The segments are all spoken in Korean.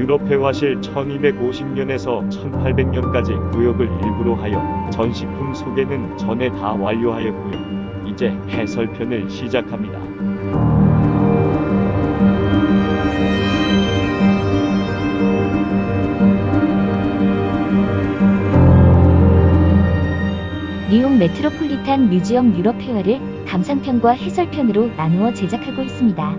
유럽 회화실 1250년에서 1800년까지 구역을 일부로 하여 전시품 소개는 전에 다 완료하였고요. 이제 해설편을 시작합니다. 뉴욕 메트로폴리탄 뮤지엄 유럽 회화를 감상편과 해설편으로 나누어 제작하고 있습니다.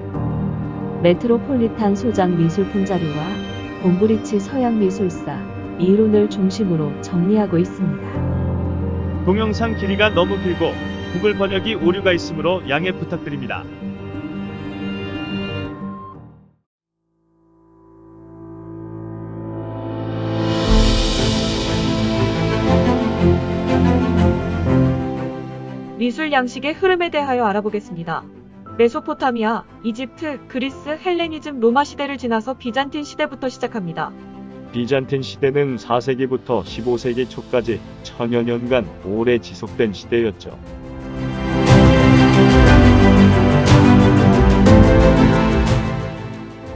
메트로폴리탄 소장 미술품 자료와 곰브리치 서양미술사 이론을 중심으로 정리하고 있습니다. 동영상 길이가 너무 길고 구글 번역이 오류가 있으므로 양해 부탁드립니다. 미술 양식의 흐름에 대하여 알아보겠습니다. 메소포타미아, 이집트, 그리스, 헬레니즘, 로마 시대를 지나서 비잔틴 시대부터 시작합니다. 비잔틴 시대는 4세기부터 15세기 초까지 천여 년간 오래 지속된 시대였죠.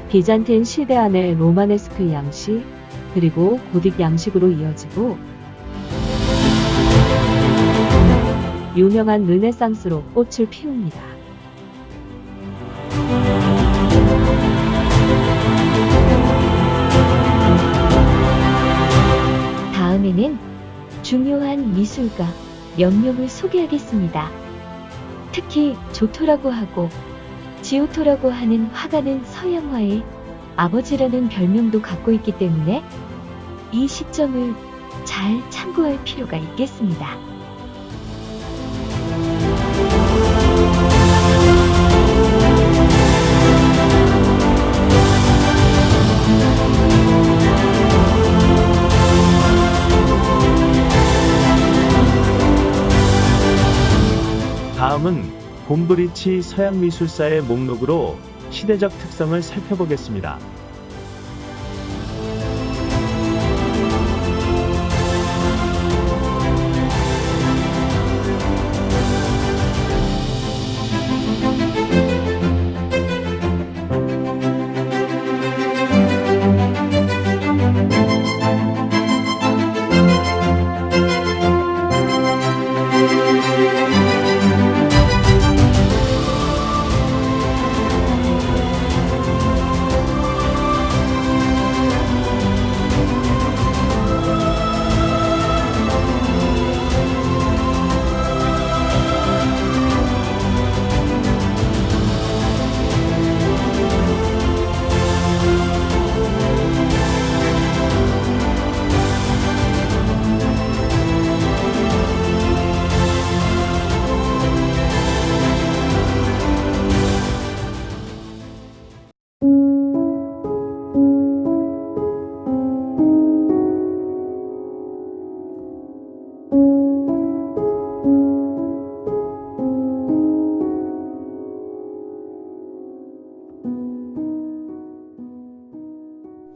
비잔틴 시대 안에 로마네스크 양식, 그리고 고딕 양식으로 이어지고 유명한 르네상스로 꽃을 피웁니다. 다음에는 중요한 미술가 몇 명을 소개하겠습니다. 특히 조토라고 하고 지오토라고 하는 화가는 서양화의 아버지라는 별명도 갖고 있기 때문에 이 시점을 잘 참고할 필요가 있겠습니다. 다음은 곰브리치 서양미술사의 목록으로 시대적 특성을 살펴보겠습니다.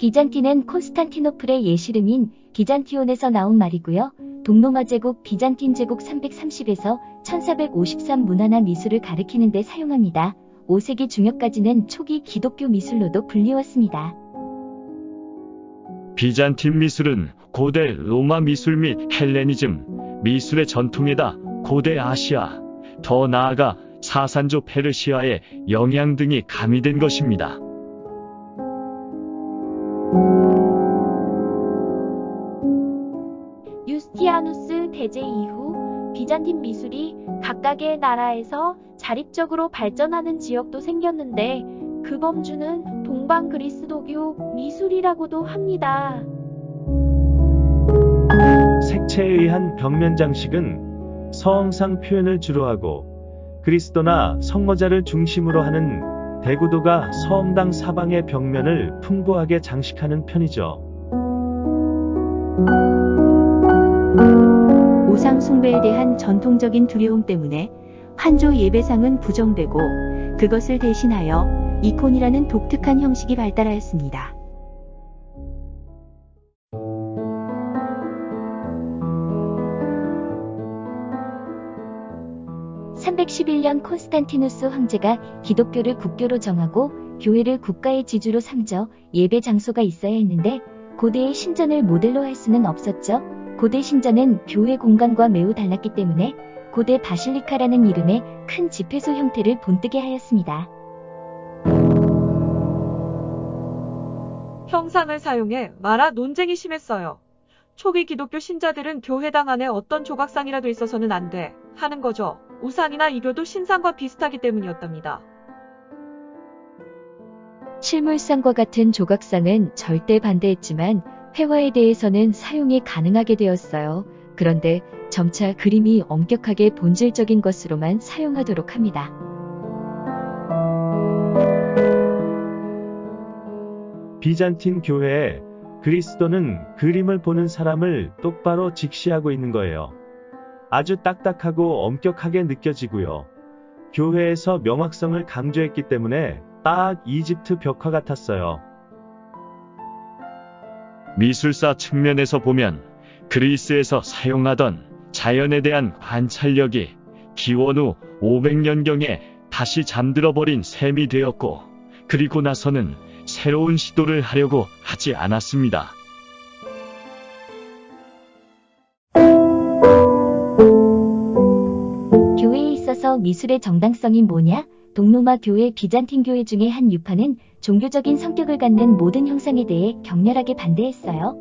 비잔틴은 콘스탄티노플의 예시름인 비잔티온에서 나온 말이고요. 동로마 제국 비잔틴 제국 330에서 1453 문화나 미술을 가리키는 데 사용합니다. 5세기 중엽까지는 초기 기독교 미술로도 불리웠습니다. 비잔틴 미술은 고대 로마 미술 및 헬레니즘 미술의 전통이다. 고대 아시아, 더 나아가 사산조 페르시아의 영향 등이 가미된 것입니다. 유스티아누스 대제 이후 비잔틴 미술이 각각의 나라에서 자립적으로 발전하는 지역도 생겼는데 그 범주는 동방 그리스도교 미술이라고도 합니다. 색채에 의한 벽면 장식은 서형상 표현을 주로 하고 그리스도나 성모자를 중심으로 하는 대구도가 서형당 사방의 벽면을 풍부하게 장식하는 편이죠. 우상 숭배에 대한 전통적인 두려움 때문에 환조 예배상은 부정되고 그것을 대신하여 이콘이라는 독특한 형식이 발달하였습니다. 311년 콘스탄티누스 황제가 기독교를 국교로 정하고 교회를 국가의 지주로 삼죠. 예배 장소가 있어야 했는데 고대의 신전을 모델로 할 수는 없었죠. 고대 신전은 교회 공간과 매우 달랐기 때문에 고대 바실리카라는 이름의 큰 집회소 형태를 본뜨게 하였습니다. 형상을 사용해 마라 논쟁이 심했어요. 초기 기독교 신자들은 교회당 안에 어떤 조각상이라도 있어서는 안 돼 하는 거죠. 우상이나 이교도 신상과 비슷하기 때문이었답니다. 실물상과 같은 조각상은 절대 반대했지만 회화에 대해서는 사용이 가능하게 되었어요. 그런데 점차 그림이 엄격하게 본질적인 것으로만 사용하도록 합니다. 비잔틴 교회에 그리스도는 그림을 보는 사람을 똑바로 직시하고 있는 거예요. 아주 딱딱하고 엄격하게 느껴지고요. 교회에서 명확성을 강조했기 때문에 딱 이집트 벽화 같았어요. 미술사 측면에서 보면 그리스에서 사용하던 자연에 대한 관찰력이 기원 후 500년경에 다시 잠들어버린 셈이 되었고, 그리고 나서는 새로운 시도를 하려고 하지 않았습니다. 교회에 있어서 미술의 정당성이 뭐냐? 동로마 교회 비잔틴 교회 중에 한 유파는 종교적인 성격을 갖는 모든 형상에 대해 격렬하게 반대했어요.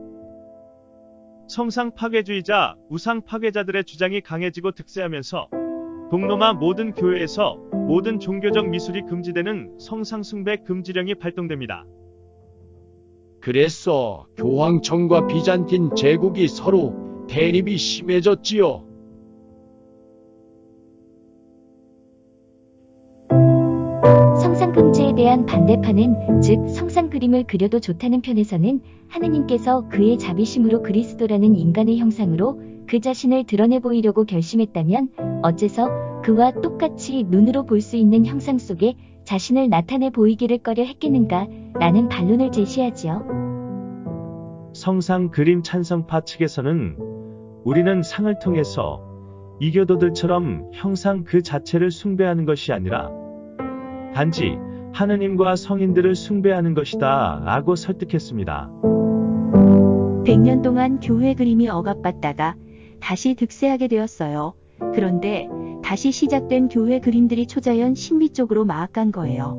성상 파괴주의자, 우상 파괴자들의 주장이 강해지고 득세하면서 동로마 모든 교회에서 모든 종교적 미술이 금지되는 성상 숭배 금지령이 발동됩니다. 그래서 교황청과 비잔틴 제국이 서로 대립이 심해졌지요. 성상 금지에 대한 반대파는, 즉 성상 그림을 그려도 좋다는 편에서는 하느님께서 그의 자비심으로 그리스도라는 인간의 형상으로 그 자신을 드러내 보이려고 결심했다면 어째서 그와 똑같이 눈으로 볼 수 있는 형상 속에 자신을 나타내 보이기를 꺼려 했겠는가 라는 반론을 제시하지요. 성상 그림 찬성파 측에서는 우리는 상을 통해서 이교도들처럼 형상 그 자체를 숭배하는 것이 아니라 단지 하느님과 성인들을 숭배하는 것이다 라고 설득했습니다. 100년 동안 교회 그림이 억압받다가 다시 득세하게 되었어요. 그런데 다시 시작된 교회 그림들이 초자연 신비 쪽으로 마악간 거예요.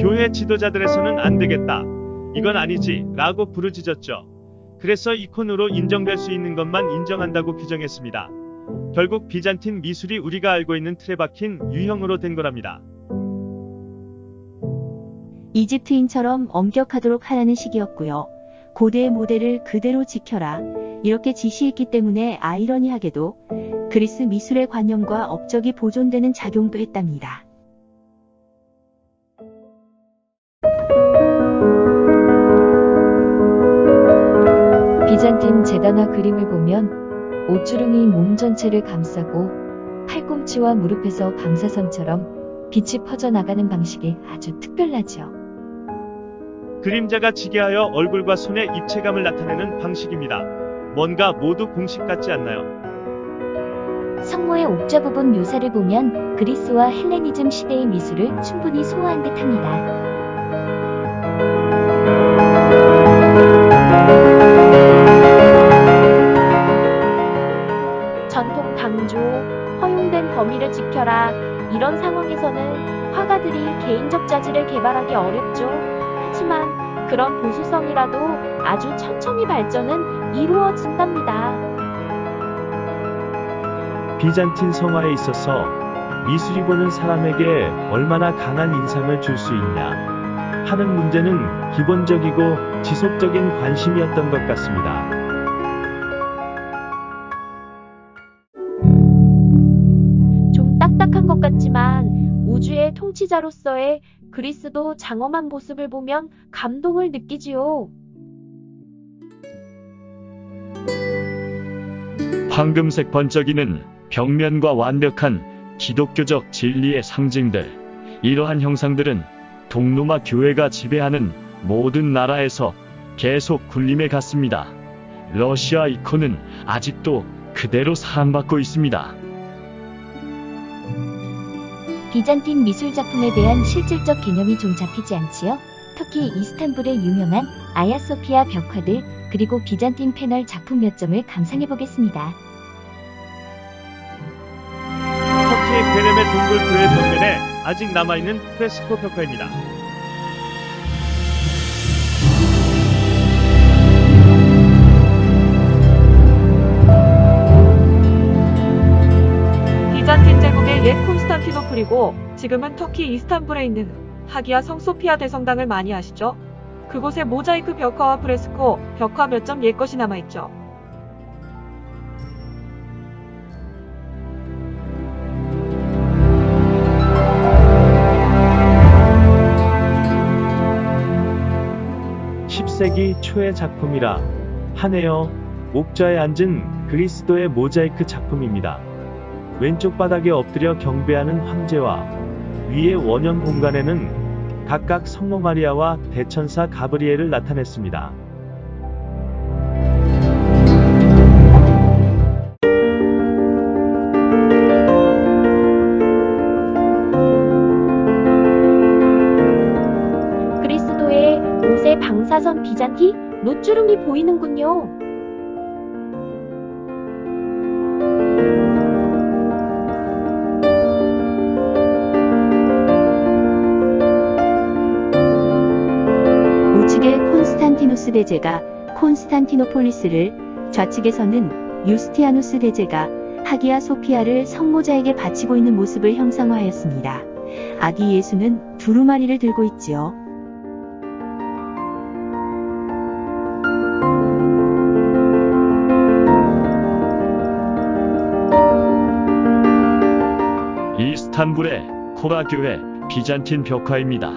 교회 지도자들에서는 안 되겠다, 이건 아니지 라고 부르짖었죠. 그래서 이콘으로 인정될 수 있는 것만 인정한다고 규정했습니다. 결국 비잔틴 미술이 우리가 알고 있는 틀에 박힌 유형으로 된 거랍니다. 이집트인처럼 엄격하도록 하라는 식이었고요. 고대의 모델을 그대로 지켜라, 이렇게 지시했기 때문에 아이러니하게도 그리스 미술의 관념과 업적이 보존되는 작용도 했답니다. 비잔틴 제단화 그림을 보면 옷주름이 몸 전체를 감싸고 팔꿈치와 무릎에서 방사선처럼 빛이 퍼져나가는 방식이 아주 특별하죠. 그림자가 지게하여 얼굴과 손의 입체감을 나타내는 방식입니다. 뭔가 모두 공식 같지 않나요? 성모의 옥좌 부분 묘사를 보면 그리스와 헬레니즘 시대의 미술을 충분히 소화한 듯합니다. 전통 강조, 허용된 범위를 지켜라. 이런 상황에서는 화가들이 개인적 자질을 개발하기 어렵죠. 하지만 그런 보수성이라도 아주 천천히 발전은 이루어진답니다. 비잔틴 성화에 있어서 미술이 보는 사람에게 얼마나 강한 인상을 줄 수 있냐 하는 문제는 기본적이고 지속적인 관심이었던 것 같습니다. 좀 딱딱한 것 같지만 우주의 통치자로서의 그리스도 장엄한 모습을 보면 감동을 느끼지요. 황금색 번쩍이는 벽면과 완벽한 기독교적 진리의 상징들, 이러한 형상들은 동로마 교회가 지배하는 모든 나라에서 계속 군림해 갔습니다. 러시아 이콘은 아직도 그대로 사랑받고 있습니다. 비잔틴 미술 작품에 대한 실질적 개념이 좀 잡히지 않지요? 터키 이스탄불의 유명한 아야소피아 벽화들, 그리고 비잔틴 패널 작품 몇 점을 감상해 보겠습니다. 터키의 베렘의 동굴교회 벽면에 아직 남아있는 프레스코 벽화입니다. 비잔틴 제국의 옛 콘스탄티노플이고 지금은 터키 이스탄불에 있는 하기야 성소피아 대성당을 많이 아시죠? 그곳에 모자이크 벽화와 프레스코 벽화 몇 점 옛것이 남아있죠. (10세기) 초의 작품이라 하네요. 옥좌에 앉은 그리스도의 모자이크 작품입니다. 왼쪽 바닥에 엎드려 경배하는 황제와 위의 원형 공간에는 각각 성모 마리아와 대천사 가브리엘을 나타냈습니다. 그리스도의 옷의 방사선 비잔티 노주름이 보이는군요. 우측의 콘스탄티누스 대제가 콘스탄티노폴리스를, 좌측에서는 유스티아누스 대제가 하기야 소피아를 성모자에게 바치고 있는 모습을 형상화하였습니다. 아기 예수는 두루마리를 들고 있지요. 이스탄불의 코라 교회 비잔틴 벽화입니다.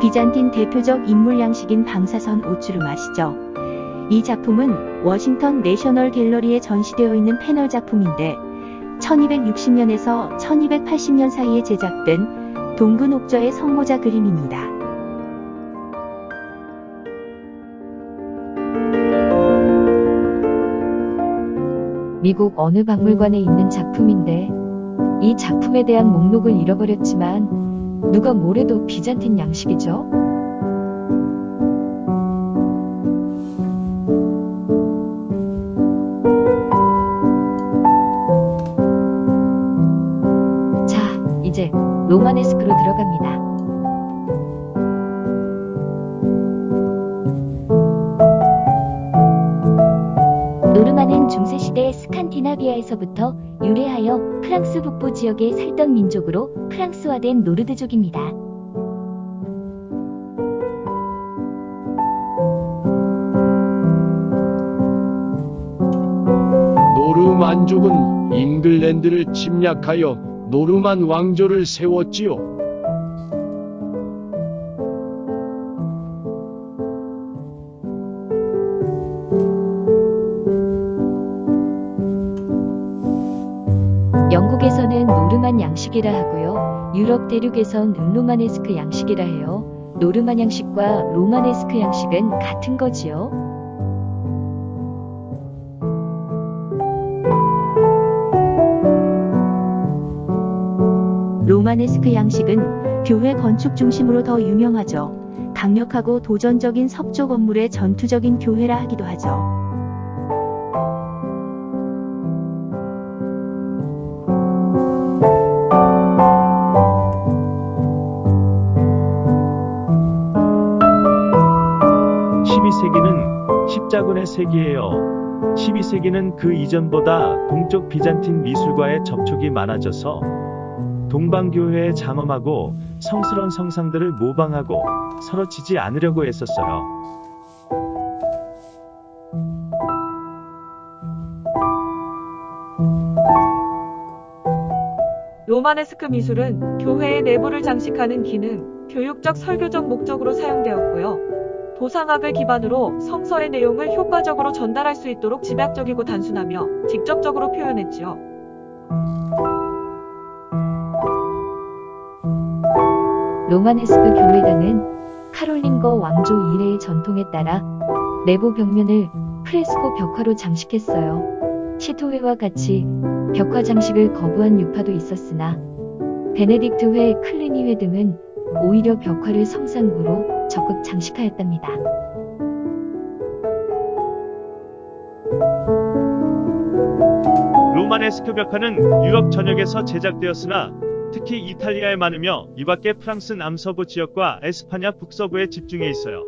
비잔틴 대표적 인물 양식인 방사선 옷주름 아시죠? 이 작품은 워싱턴 내셔널 갤러리에 전시되어 있는 패널 작품인데 1260년에서 1280년 사이에 제작된 동근 옥저의 성모자 그림입니다. 미국 어느 박물관에 있는 작품인데 이 작품에 대한 목록을 잃어버렸지만 누가 뭐래도 비잔틴 양식이죠? 자, 이제 로마네스크로 들어갑니다. 노르만은 중세시대 스칸디나비아에서부터 유래하여 프랑스 북부 지역에 살던 민족으로 프랑스화된 노르드족입니다. 노르만족은 잉글랜드를 침략하여 노르만 왕조를 세웠지요. 영국에서는 노르만 양식이라 하고요. 유럽 대륙에선 로마네스크 양식이라 해요. 노르만 양식과 로마네스크 양식은 같은 거지요. 로마네스크 양식은 교회 건축 중심으로 더 유명하죠. 강력하고 도전적인 석조 건물의 전투적인 교회라 하기도 하죠. 십자군의 세기예요. 12세기는 그 이전보다 동쪽 비잔틴 미술과의 접촉이 많아져서 동방교회에 장엄하고 성스러운 성상들을 모방하고 서로 지지 않으려고 애썼어요. 로마네스크 미술은 교회의 내부를 장식하는 기능, 교육적 설교적 목적으로 사용되었고요. 도상학을 기반으로 성서의 내용을 효과적으로 전달할 수 있도록 집약적이고 단순하며 직접적으로 표현했지요. 로마네스크 교회당은 카롤린거 왕조 이래의 전통에 따라 내부 벽면을 프레스코 벽화로 장식했어요. 시토회와 같이 벽화 장식을 거부한 유파도 있었으나 베네딕트 회, 클리니 회 등은 오히려 벽화를 성상으로 적극 장식하였답니다. 로마네스크 벽화는 유럽 전역에서 제작되었으나 특히 이탈리아에 많으며 이 밖에 프랑스 남서부 지역과 에스파냐 북서부에 집중해 있어요.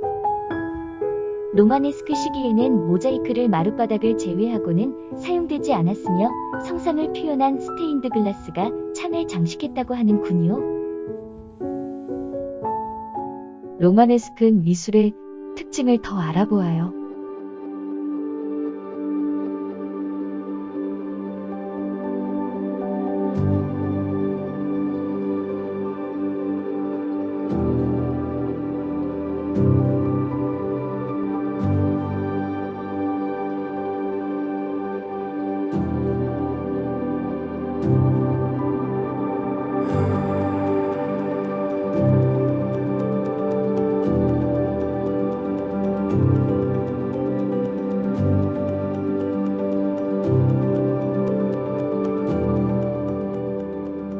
로마네스크 시기에는 모자이크를 마룻바닥을 제외하고는 사용되지 않았으며 성상을 표현한 스테인드 글라스가 창을 장식했다고 하는군요. 로마네스크 미술의 특징을 더 알아보아요.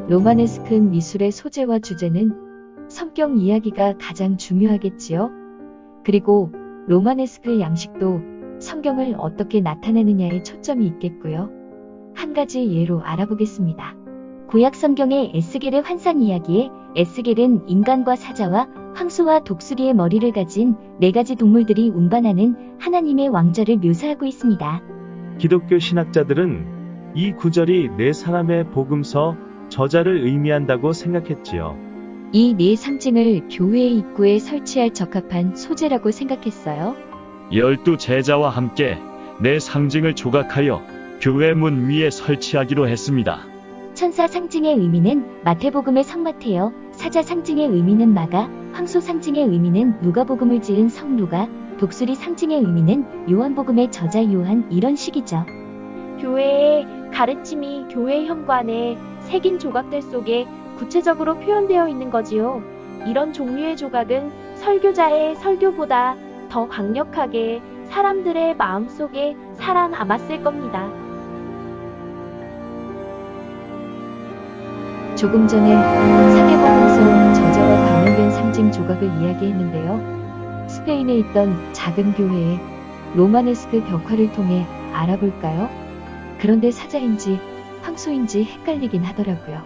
로마네스크 미술의 소재와 주제는 성경 이야기가 가장 중요하겠지요. 그리고 로마네스크 양식도 성경을 어떻게 나타내느냐에 초점이 있겠고요. 한 가지 예로 알아보겠습니다. 구약 성경의 에스겔의 환상 이야기에 에스겔은 인간과 사자와 황소와 독수리의 머리를 가진 4가지 동물들이 운반하는 하나님의 왕자를 묘사하고 있습니다. 기독교 신학자들은 이 구절이 네 사람의 복음서 저자를 의미한다고 생각했지요. 이 네 상징을 교회의 입구에 설치할 적합한 소재라고 생각했어요. 12 제자와 함께 내 상징을 조각하여 교회 문 위에 설치하기로 했습니다. 천사 상징의 의미는 마태복음의 성마태여, 사자 상징의 의미는 마가, 황소 상징의 의미는 누가복음을 지은 성루가, 독수리 상징의 의미는 요한복음의 저자 요한, 이런 식이죠. 교회의 가르침이 교회 현관에 새긴 조각들 속에 구체적으로 표현되어 있는 거지요. 이런 종류의 조각은 설교자의 설교보다 더 강력하게 사람들의 마음속에 살아남았을 겁니다. 조금 전에 사계복음서 저자와 관련된 상징 조각을 이야기했는데요. 스페인에 있던 작은 교회의 로마네스크 벽화를 통해 알아볼까요? 그런데 사자인지 황소인지 헷갈리긴 하더라고요.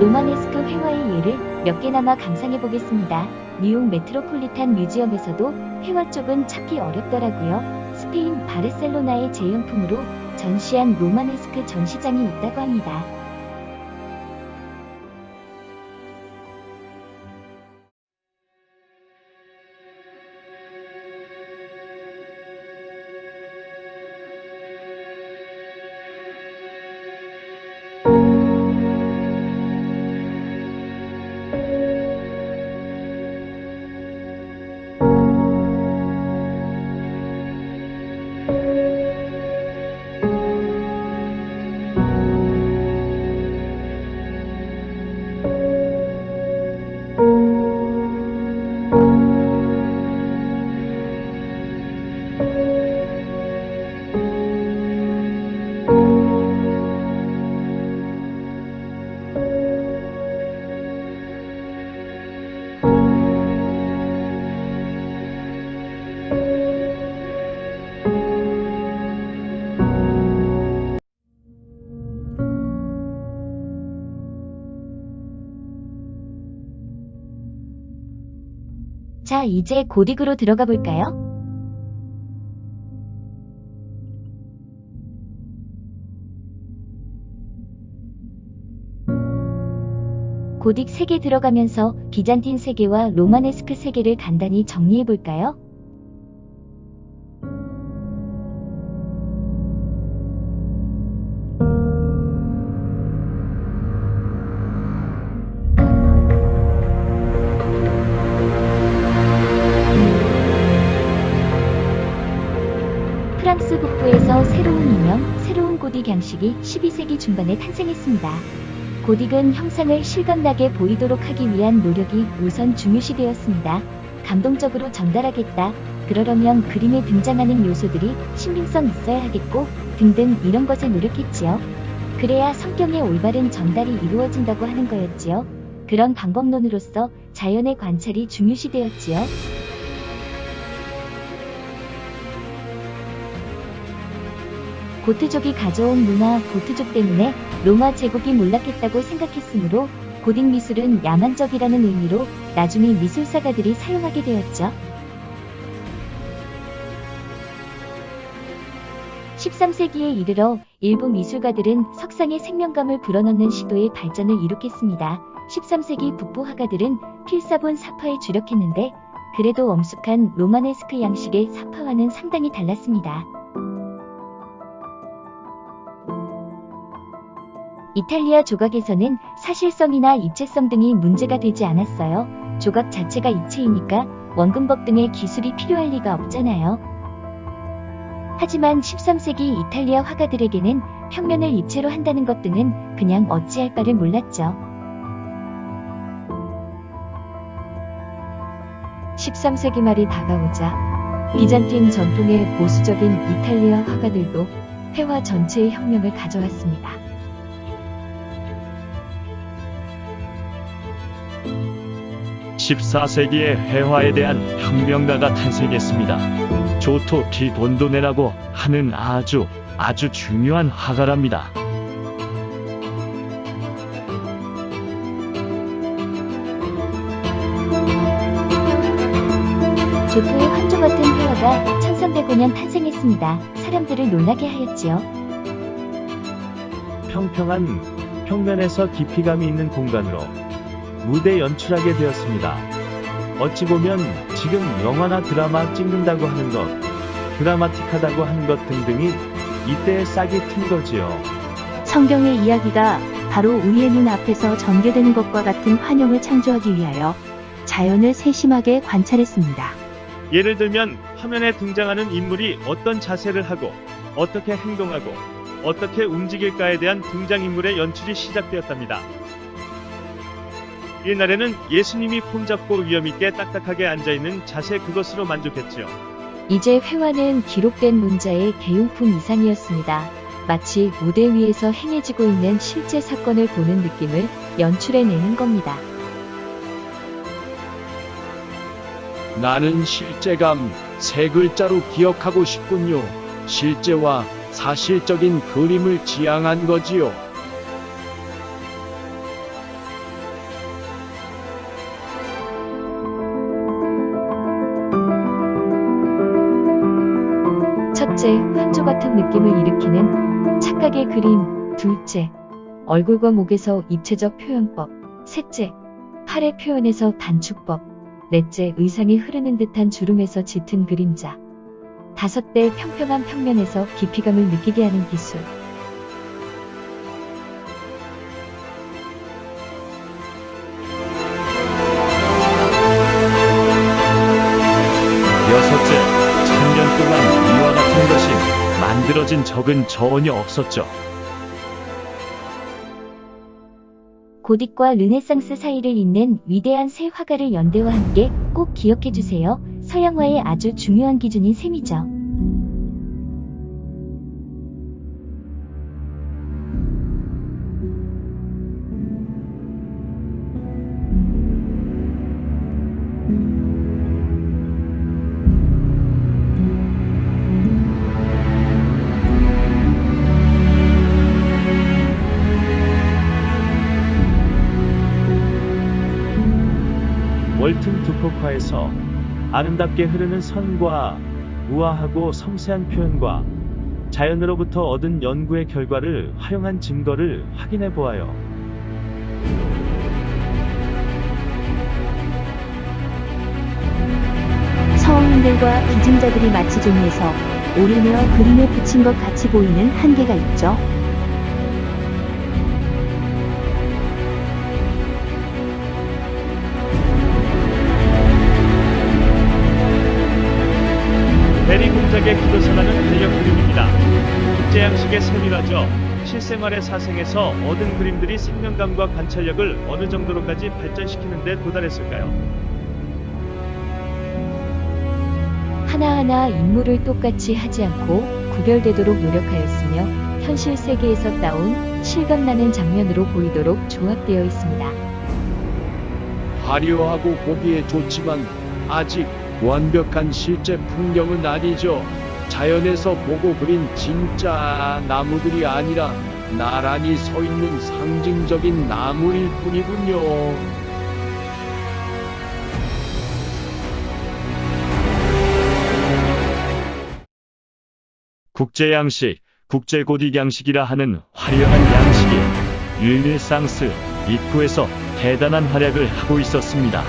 로마네스크 회화의 예를 몇 개나마 감상해 보겠습니다. 뉴욕 메트로폴리탄 뮤지엄에서도 회화 쪽은 찾기 어렵더라고요. 스페인 바르셀로나의 재현품으로 전시한 로마네스크 전시장이 있다고 합니다. 자, 이제 고딕으로 들어가 볼까요? 고딕 세계 들어가면서 비잔틴 세계와 로마네스크 세계를 간단히 정리해 볼까요? 르네상스 북부에서 새로운 이념, 새로운 고딕 양식이 12세기 중반에 탄생했습니다. 고딕은 형상을 실감나게 보이도록 하기 위한 노력이 우선 중요시되었습니다. 감동적으로 전달하겠다. 그러려면 그림에 등장하는 요소들이 신빙성 있어야 하겠고 등등 이런 것에 노력했지요. 그래야 성경의 올바른 전달이 이루어진다고 하는 거였지요. 그런 방법론으로서 자연의 관찰이 중요시되었지요. 고트족이 가져온 문화, 고트족 때문에 로마 제국이 몰락했다고 생각했으므로 고딕 미술은 야만적이라는 의미로 나중에 미술사가들이 사용하게 되었죠. 13세기에 이르러 일부 미술가들은 석상에 생명감을 불어넣는 시도의 발전을 이룩했습니다. 13세기 북부 화가들은 필사본 사파에 주력했는데 그래도 엄숙한 로마네스크 양식의 사파와는 상당히 달랐습니다. 이탈리아 조각에서는 사실성이나 입체성 등이 문제가 되지 않았어요. 조각 자체가 입체이니까 원근법 등의 기술이 필요할 리가 없잖아요. 하지만 13세기 이탈리아 화가들에게는 평면을 입체로 한다는 것 등은 그냥 어찌할 바를 몰랐죠. 13세기 말이 다가오자 비잔틴 전통의 보수적인 이탈리아 화가들도 회화 전체의 혁명을 가져왔습니다. 14세기에 회화에 대한 혁명가가 탄생했습니다. 조토 디 본도네라고 하는 아주 중요한 화가랍니다. 조토의 환조 같은 회화가 1305년 탄생했습니다. 사람들을 놀라게 하였지요. 평평한 평면에서 깊이감이 있는 공간으로 무대 연출하게 되었습니다. 어찌 보면 지금 영화나 드라마 찍는다고 하는 것, 드라마틱하다고 하는 것 등등이 이때에 싹이 튼 거지요. 성경의 이야기가 바로 우리의 눈 앞에서 전개되는 것과 같은 환영을 창조하기 위하여 자연을 세심하게 관찰했습니다. 예를 들면 화면에 등장하는 인물이 어떤 자세를 하고 어떻게 행동하고 어떻게 움직일까에 대한 등장인물의 연출이 시작되었답니다. 옛날에는 예수님이 폼 잡고 위엄있게 딱딱하게 앉아있는 자세 그것으로 만족했지요. 이제 회화는 기록된 문자의 대용품 이상이었습니다. 마치 무대 위에서 행해지고 있는 실제 사건을 보는 느낌을 연출해내는 겁니다. 나는 실제감 세 글자로 기억하고 싶군요. 실제와 사실적인 그림을 지향한 거지요. 첫째, 환조 같은 느낌을 일으키는 착각의 그림. 둘째, 얼굴과 목에서 입체적 표현법. 셋째, 팔의 표현에서 단축법. 넷째, 의상이 흐르는 듯한 주름에서 짙은 그림자. 다섯째, 평평한 평면에서 깊이감을 느끼게 하는 기술. 여섯째, 1000년 동안 이와 같은 것이 만들어진 적은 전혀 없었죠. 고딕과 르네상스 사이를 잇는 위대한 세 화가를 연대와 함께 꼭 기억해주세요. 서양화의 아주 중요한 기준인 셈이죠. 월튼 두코파에서 아름답게 흐르는 선과 우아하고 섬세한 표현과 자연으로부터 얻은 연구의 결과를 활용한 증거를 확인해 보아요. 서원인들과 기증자들이 마치 종이에서 오르며 그림에 붙인 것 같이 보이는 한계가 있죠. 대리 공작의 기도선하는 달력 그림입니다. 국제 양식의 세밀화죠. 실생활의 사생에서 얻은 그림들이 생명감과 관찰력을 어느 정도로까지 발전시키는 데 도달했을까요? 하나하나 임무를 똑같이 하지 않고 구별되도록 노력하였으며 현실 세계에서 따온 실감나는 장면으로 보이도록 조합되어 있습니다. 화려하고 보기에 좋지만 아직 완벽한 실제 풍경은 아니죠. 자연에서 보고 그린 진짜 나무들이 아니라 나란히 서 있는 상징적인 나무일 뿐이군요. 국제 양식, 국제 고딕 양식이라 하는 화려한 양식이 르네상스 입구에서 대단한 활약을 하고 있었습니다.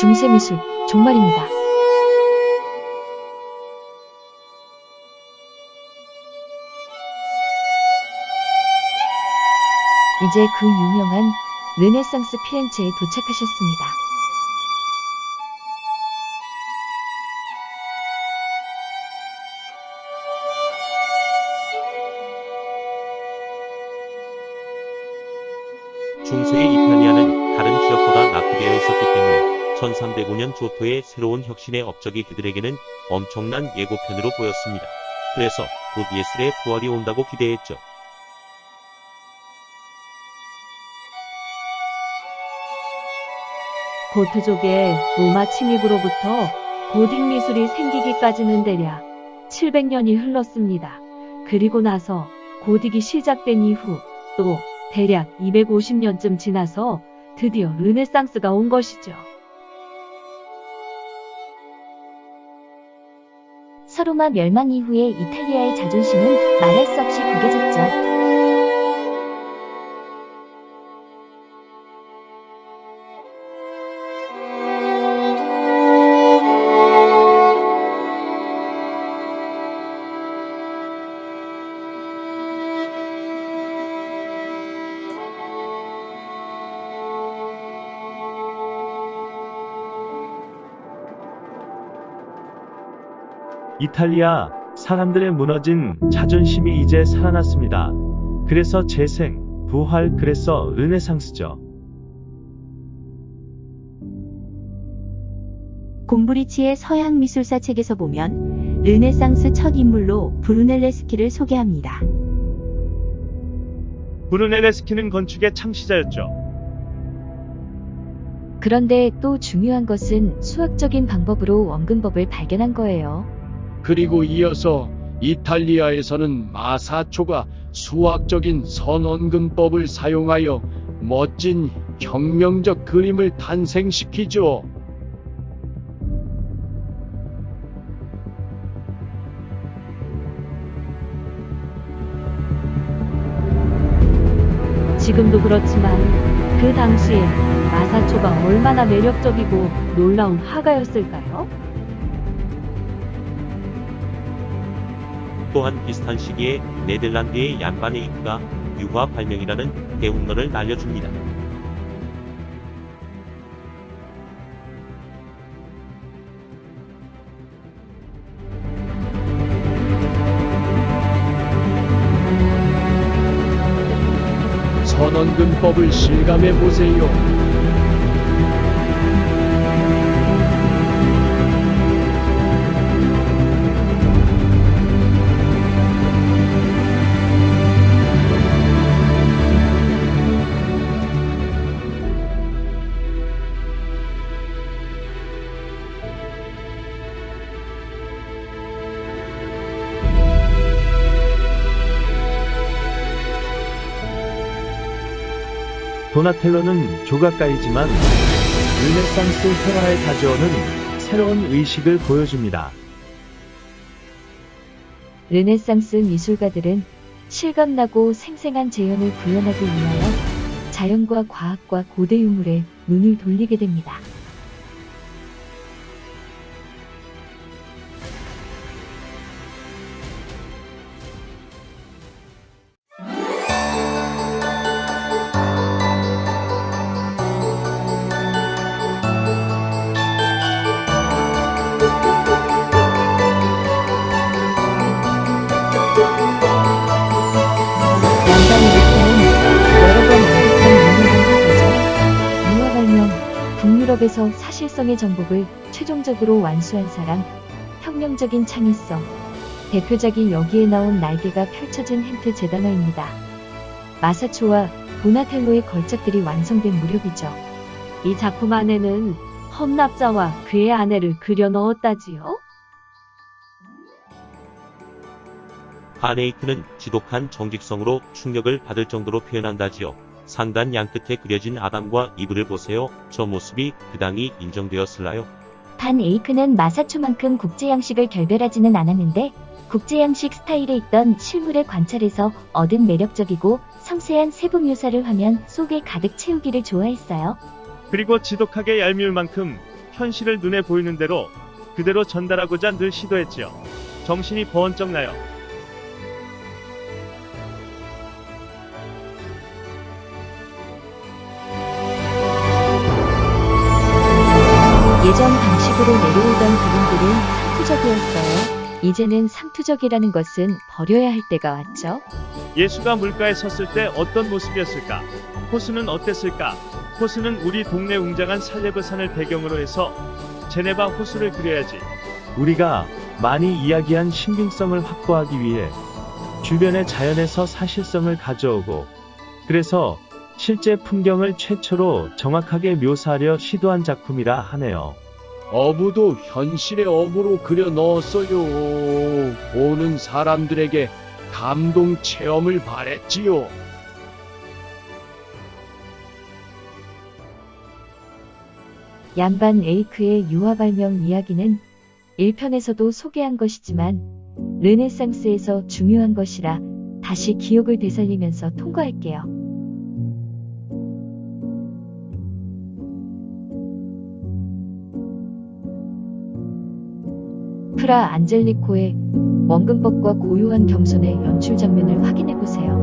중세 미술, 종말입니다. 이제 그 유명한 르네상스 피렌체에 도착하셨습니다. 중세의 이탈리아는 다른 지역보다 낙후되어 있었기 때문에 1309년 조토의 새로운 혁신의 업적이 그들에게는 엄청난 예고편으로 보였습니다. 그래서 곧 예술의 부활이 온다고 기대했죠. 고트족의 로마 침입으로부터 고딕 미술이 생기기까지는 대략 700년이 흘렀습니다. 그리고 나서 고딕이 시작된 이후 또 대략 250년쯤 지나서 드디어 르네상스가 온 것이죠. 서로마 멸망 이후에 이탈리아의 자존심은 말할 수 없이 구겨졌죠. 이탈리아 사람들의 무너진 자존심이 이제 살아났습니다. 그래서 재생, 부활, 그래서 르네상스죠. 곰브리치의 서양 미술사 책에서 보면 르네상스 첫 인물로 브루넬레스키를 소개합니다. 브루넬레스키는 건축의 창시자였죠. 그런데 또 중요한 것은 수학적인 방법으로 원근법을 발견한 거예요. 그리고 이어서 이탈리아에서는 마사초가 수학적인 선원근법을 사용하여 멋진 혁명적 그림을 탄생시키죠. 지금도 그렇지만 그 당시에 마사초가 얼마나 매력적이고 놀라운 화가였을까요? 또한 비슷한 시기에 네덜란드의 얀 반 에이크가 유화 발명이라는 대웅론을 날려줍니다. 선원근법을 실감해보세요. 도나텔로는 조각가이지만 르네상스 회화에 가져오는 새로운 의식을 보여줍니다. 르네상스 미술가들은 실감나고 생생한 재현을 구현하기 위하여 자연과 과학과 고대 유물에 눈을 돌리게 됩니다. 북유럽에서 사실성의 정복을 최종적으로 완수한 사람, 혁명적인 창의성. 대표작이 여기에 나온 날개가 펼쳐진 헨트 재단어입니다. 마사초와 도나텔로의 걸작들이 완성된 무렵이죠. 이 작품 안에는 험납자와 그의 아내를 그려 넣었다지요. 바네이크는 지독한 정직성으로 충격을 받을 정도로 표현한다지요. 상단 양끝에 그려진 아담과 이브를 보세요. 저 모습이 그 당이 인정되었을라요. 반 에이크는 마사초만큼 국제양식을 결별하지는 않았는데 국제양식 스타일에 있던 실물의 관찰에서 얻은 매력적이고 섬세한 세부 묘사를 화면 속에 가득 채우기를 좋아했어요. 그리고 지독하게 얄미울 만큼 현실을 눈에 보이는 대로 그대로 전달하고자 늘 시도했지요. 정신이 번쩍 나요. 예전 방식으로 내려오던 그림들은 상투적이었어요. 이제는 상투적이라는 것은 버려야 할 때가 왔죠. 예수가 물가에 섰을 때 어떤 모습이었을까? 호수는 어땠을까? 호수는 우리 동네 웅장한 살레브산을 배경으로 해서 제네바 호수를 그려야지. 우리가 많이 이야기한 신빙성을 확보하기 위해 주변의 자연에서 사실성을 가져오고 그래서 실제 풍경을 최초로 정확하게 묘사하려 시도한 작품이라 하네요. 어부도 현실의 어부로 그려 넣었어요. 보는 사람들에게 감동 체험을 바랬지요. 얀반 에이크의 유화 발명 이야기는 1편에서도 소개한 것이지만 르네상스에서 중요한 것이라 다시 기억을 되살리면서 통과할게요. 프라 안젤리코의 원근법과 고요한 겸손의 연출 장면을 확인해보세요.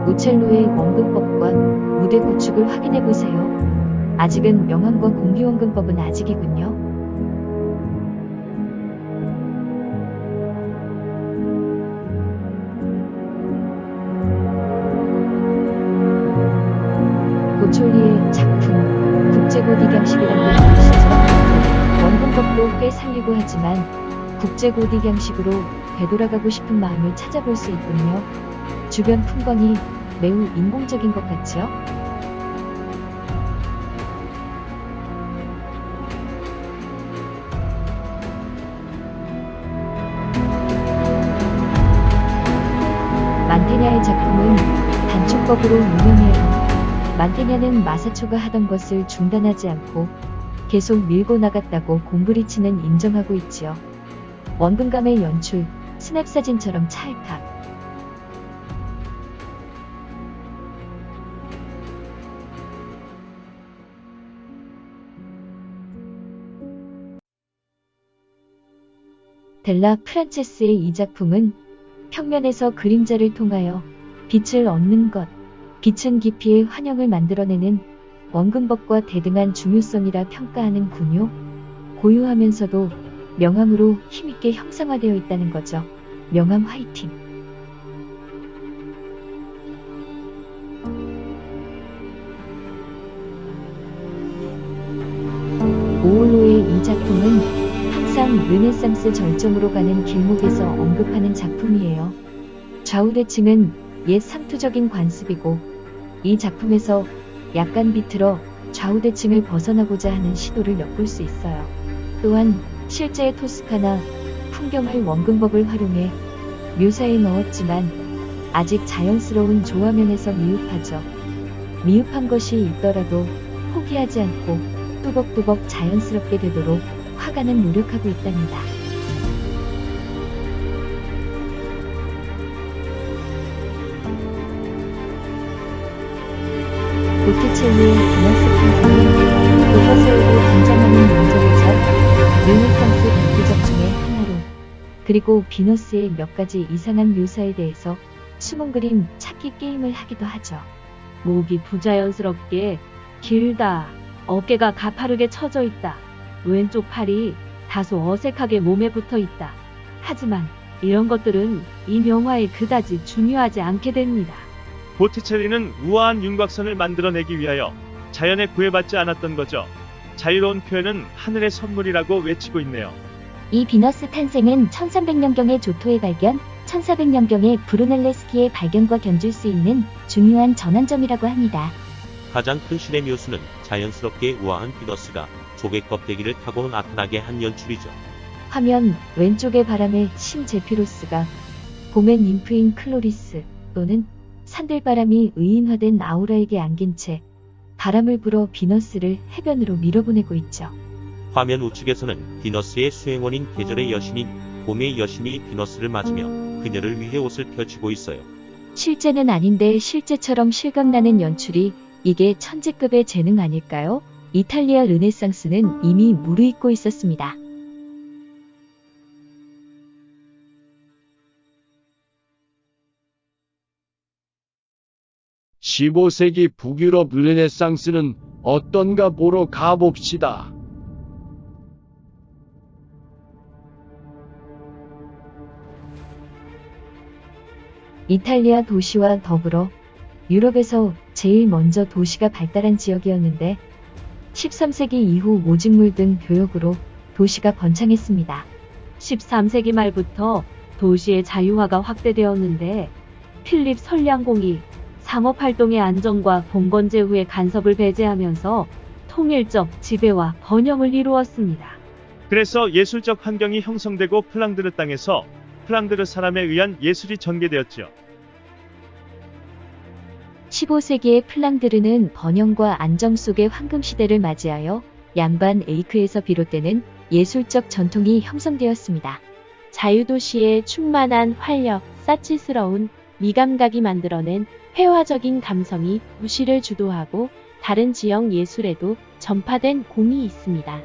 우첼로의 원근법과 무대 구축을 확인해보세요. 아직은 명암과 공기원근법은 아직이군요. 고촐리의 작품, 국제고딕양식이라는 걸 아시죠? 원근법도 꽤 살리고 하지만 국제고딕양식으로 되돌아가고 싶은 마음을 찾아볼 수 있군요. 주변 풍광이 매우 인공적인 것 같지요? 만테냐의 작품은 단축법으로 유명해요. 만테냐는 마사초가 하던 것을 중단하지 않고 계속 밀고 나갔다고 곰브리치는 인정하고 있지요. 원근감의 연출, 스냅 사진처럼 찰칵. 델라 프란체스의 이 작품은 평면에서 그림자를 통하여 빛을 얻는 것, 빛은 깊이의 환영을 만들어내는 원근법과 대등한 중요성이라 평가하는군요. 고요하면서도 명암으로 힘있게 형상화되어 있다는 거죠. 명암 화이팅! 오올로의 이 작품은 항상 르네상스 절정으로 가는 길목에서 언급하는 작품이에요. 좌우대칭은 옛 상투적인 관습이고 이 작품에서 약간 비틀어 좌우대칭을 벗어나고자 하는 시도를 엿볼 수 있어요. 또한 실제의 토스카나 풍경을 원근법을 활용해 묘사에 넣었지만 아직 자연스러운 조화면에서 미흡하죠. 미흡한 것이 있더라도 포기하지 않고 뚜벅뚜벅 자연스럽게 되도록 화가는 노력하고 있답니다. 보티첼리의 비너스 탄생은 교과서에도 등장하는 명작이죠. 르네상스 대표작 중에 하나로, 그리고 비너스의 몇 가지 이상한 묘사에 대해서 숨은 그림 찾기 게임을 하기도 하죠. 목이 부자연스럽게 길다. 어깨가 가파르게 처져 있다. 왼쪽 팔이 다소 어색하게 몸에 붙어 있다. 하지만 이런 것들은 이 명화에 그다지 중요하지 않게 됩니다. 보티첼리는 우아한 윤곽선을 만들어내기 위하여 자연에 구애받지 않았던 거죠. 자유로운 표현은 하늘의 선물이라고 외치고 있네요. 이 비너스 탄생은 1300년경의 조토의 발견, 1400년경의 브루넬레스키의 발견과 견줄 수 있는 중요한 전환점이라고 합니다. 가장 큰 신의 묘수는 자연스럽게 우아한 비너스가 조개 껍데기를 타고 나타나게 한 연출이죠. 화면 왼쪽의 바람의 신 제피로스가 봄의 ним프인 클로리스 또는 산들바람이 의인화된 아우라에게 안긴 채 바람을 불어 비너스를 해변으로 밀어보내고 있죠. 화면 우측에서는 비너스의 수행원인 계절의 여신인 봄의 여신이 비너스를 맞으며 그녀를 위해 옷을 펼치고 있어요. 실제는 아닌데 실제처럼 실감나는 연출이 이게 천재급의 재능 아닐까요? 이탈리아 르네상스는 이미 무르익고 있었습니다. (15세기) 북유럽 르네상스는 어떤가 보러 가봅시다. 이탈리아 도시와 더불어 유럽에서 제일 먼저 도시가 발달한 지역이었는데 13세기 이후 모직물 등 교역으로 도시가 번창했습니다. 13세기 말부터 도시의 자유화가 확대되었는데 필립 선량공이 상업활동의 안정과 봉건제 후의 간섭을 배제하면서 통일적 지배와 번영을 이루었습니다. 그래서 예술적 환경이 형성되고 플랑드르 땅에서 플랑드르 사람에 의한 예술이 전개되었지요. 15세기의 플랑드르는 번영과 안정 속의 황금시대를 맞이하여 얀반 에이크에서 비롯되는 예술적 전통이 형성되었습니다. 자유도시의 충만한 활력, 사치스러운 미감각이 만들어낸 회화적인 감성이 도시를 주도하고 다른 지역 예술에도 전파된 공이 있습니다.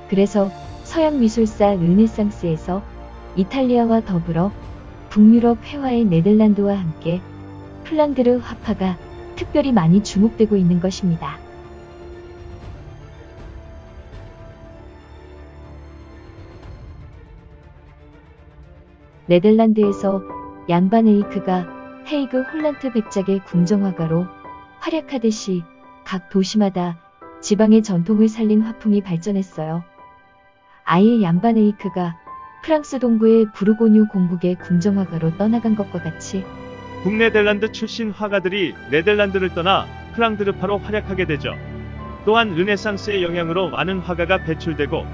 그래서 서양 미술사 르네상스에서 이탈리아와 더불어 북유럽 회화의 네덜란드와 함께 플랑드르 화파가 특별히 많이 주목되고 있는 것입니다. 네덜란드에서 얀반 에이크가 헤이그 홀란트 백작의 궁정화가로 활약하듯이 각 도시마다 지방의 전통을 살린 화풍이 발전했어요. 아예 얀반 에이크가 프랑스 동부의 부르고뉴 공국의 궁정화가로 떠나간 것과 같이 북네덜란드 출신 화가들이 네덜란드를 떠나 플랑드르파로 활약하게 되죠. 또한 르네상스의 영향으로 많은 화가가 배출되고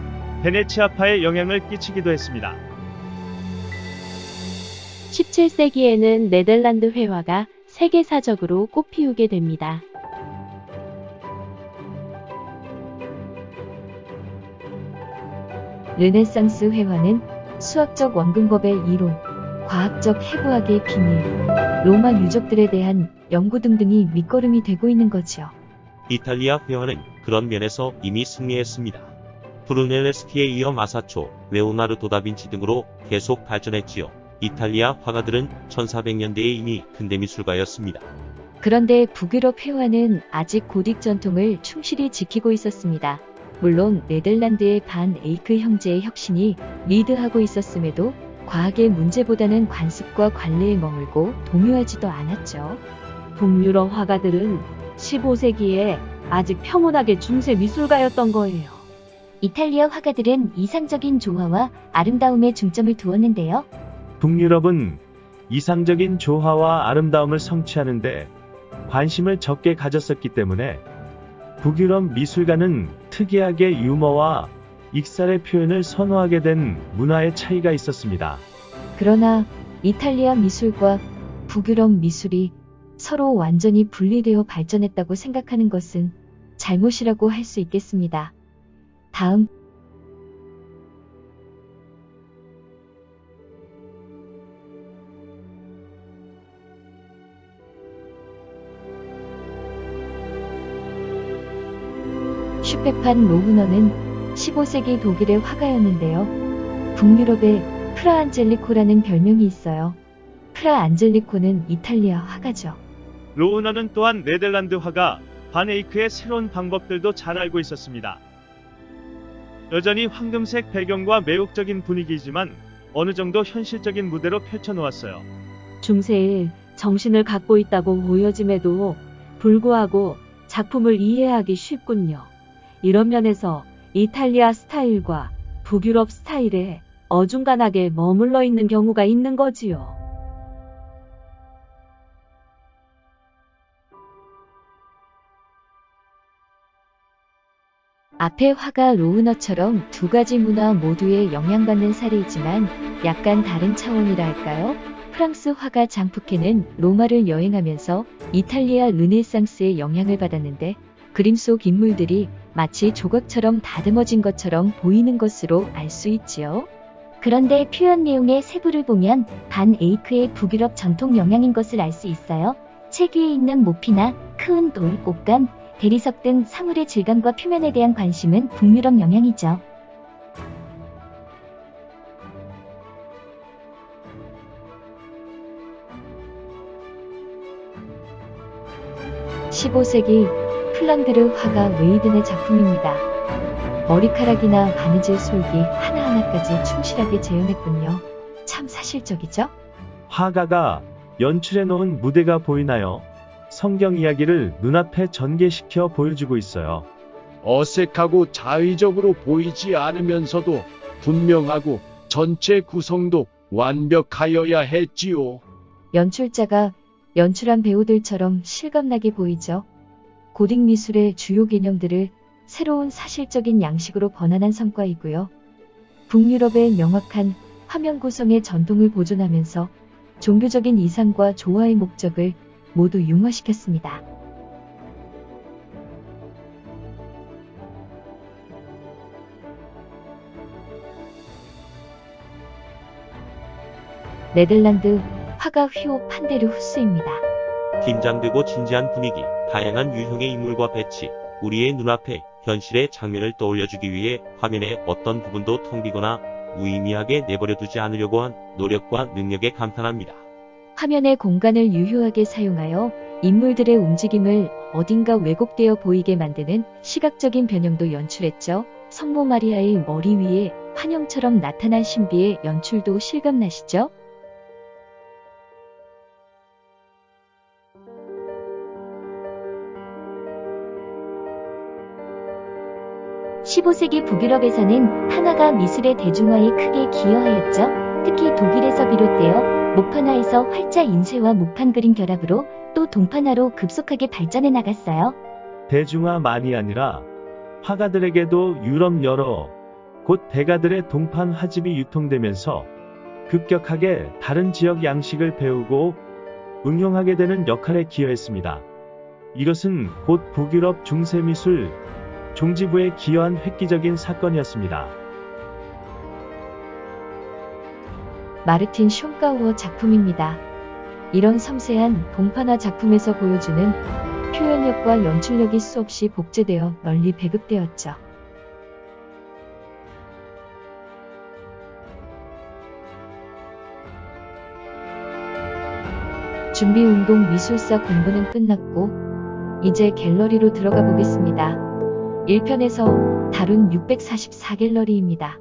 베네치아파의 영향을 끼치기도 했습니다. 17세기에는 네덜란드 회화가 세계사적으로 꽃피우게 됩니다. 르네상스 회화는 수학적 원근법의 이론, 과학적 해부학의 비밀, 로마 유적들에 대한 연구 등등이 밑거름이 되고 있는 거지요. 이탈리아 회화는 그런 면에서 이미 승리했습니다. 브루넬레스키에 이어 마사초, 레오나르도 다빈치 등으로 계속 발전했지요. 이탈리아 화가들은 1400년대에 이미 근대미술가였습니다. 그런데 북유럽 회화는 아직 고딕 전통을 충실히 지키고 있었습니다. 물론 네덜란드의 반 에이크 형제의 혁신이 리드하고 있었음에도 과학의 문제보다는 관습과 관례에 머물고 동요하지도 않았죠. 북유럽 화가들은 15세기에 아직 평온하게 중세 미술가였던 거예요. 이탈리아 화가들은 이상적인 조화와 아름다움에 중점을 두었는데요. 북유럽은 이상적인 조화와 아름다움을 성취하는데 관심을 적게 가졌었기 때문에 북유럽 미술가는 특이하게 유머와 익살의 표현을 선호하게 된 문화의 차이가 있었습니다. 그러나 이탈리아 미술과 북유럽 미술이 서로 완전히 분리되어 발전했다고 생각하는 것은 잘못이라고 할 수 있겠습니다. 다음 슈페판 로흐너는 15세기 독일의 화가였는데요. 북유럽에 프라 안젤리코라는 별명이 있어요. 프라 안젤리코는 이탈리아 화가죠. 로우너는 또한 네덜란드 화가 반 에이크의 새로운 방법들도 잘 알고 있었습니다. 여전히 황금색 배경과 매혹적인 분위기이지만 어느 정도 현실적인 무대로 펼쳐놓았어요. 중세에 정신을 갖고 있다고 보여짐에도 불구하고 작품을 이해하기 쉽군요. 이런 면에서 이탈리아 스타일과 북유럽 스타일에 어중간하게 머물러 있는 경우가 있는 거지요. 앞의 화가 로흐너처럼 두 가지 문화 모두에 영향받는 사례이지만 약간 다른 차원이라 할까요? 프랑스 화가 장프케는 로마를 여행하면서 이탈리아 르네상스의 영향을 받았는데 그림 속 인물들이 마치 조각처럼 다듬어진 것처럼 보이는 것으로 알 수 있지요. 그런데 표현 내용의 세부를 보면 반 에이크의 북유럽 전통 영향인 것을 알 수 있어요. 책 위에 있는 모피나 큰 돌, 옷감, 대리석 등 사물의 질감과 표면에 대한 관심은 북유럽 영향이죠. (15세기) 플랑드르 화가 웨이든의 작품입니다. 머리카락이나 바느질 솔기 하나하나까지 충실하게 재현했군요. 참 사실적이죠? 화가가 연출해 놓은 무대가 보이나요? 성경 이야기를 눈앞에 전개시켜 보여주고 있어요. 어색하고 자의적으로 보이지 않으면서도 분명하고 전체 구성도 완벽하여야 했지요. 연출자가 연출한 배우들처럼 실감나게 보이죠. 고딕 미술의 주요 개념들을 새로운 사실적인 양식으로 번안한 성과이고요. 북유럽의 명확한 화면 구성의 전통을 보존하면서 종교적인 이상과 조화의 목적을 모두 융화시켰습니다. 네덜란드 화가 휘오 판데르 후스입니다. 긴장되고 진지한 분위기, 다양한 유형의 인물과 배치, 우리의 눈앞에 현실의 장면을 떠올려주기 위해 화면의 어떤 부분도 텅 비거나 무의미하게 내버려두지 않으려고 한 노력과 능력에 감탄합니다. 화면의 공간을 유효하게 사용하여 인물들의 움직임을 어딘가 왜곡되어 보이게 만드는 시각적인 변형도 연출했죠. 성모 마리아의 머리 위에 환영처럼 나타난 신비의 연출도 실감나시죠? (15세기) 북유럽에서는 한화가 미술의 대중화에 크게 기여하였죠. 특히 독일에서 비롯되어 목판화에서 활자 인쇄와 목판 그림 결합으로 또 동판화로 급속하게 발전해 나갔어요. 대중화만이 아니라 화가들에게도 유럽 여러 곳 대가들의 동판 화집이 유통되면서 급격하게 다른 지역 양식을 배우고 응용하게 되는 역할에 기여했습니다. 이것은 곧 북유럽 중세미술 종지부에 기여한 획기적인 사건이었습니다. 마르틴 숀카우어 작품입니다. 이런 섬세한 동판화 작품에서 보여주는 표현력과 연출력이 수없이 복제되어 널리 배급되었죠. 준비운동 미술사 공부는 끝났고 이제 갤러리로 들어가 보겠습니다. 1편에서 다룬 644갤러리입니다.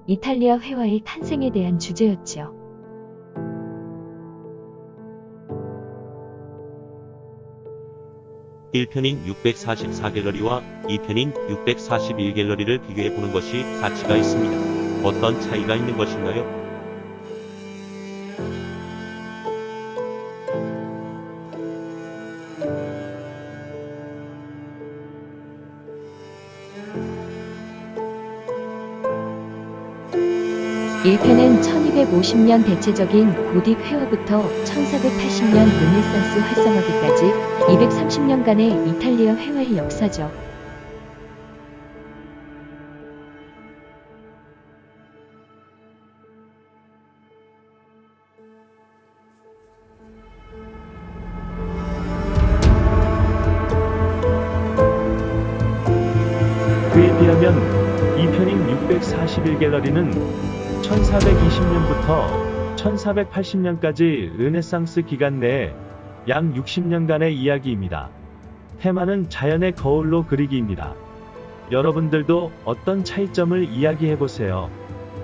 이탈리아 회화의 탄생에 대한 주제였지요. (1편인) 644갤러리와 (2편인) 641갤러리를 비교해보는 것이 가치가 있습니다. 어떤 차이가 있는 것인가요? 1편은 1250년 대체적인 고딕 회화부터 1480년 르네상스 활성화기까지 230년간의 이탈리아 회화의 역사죠. 그에 비하면 2편인 641갤러리는 1420년부터 1480년까지 르네상스 기간 내에 약 60년간의 이야기입니다. 테마는 자연의 거울로 그리기입니다. 여러분들도 어떤 차이점을 이야기해보세요.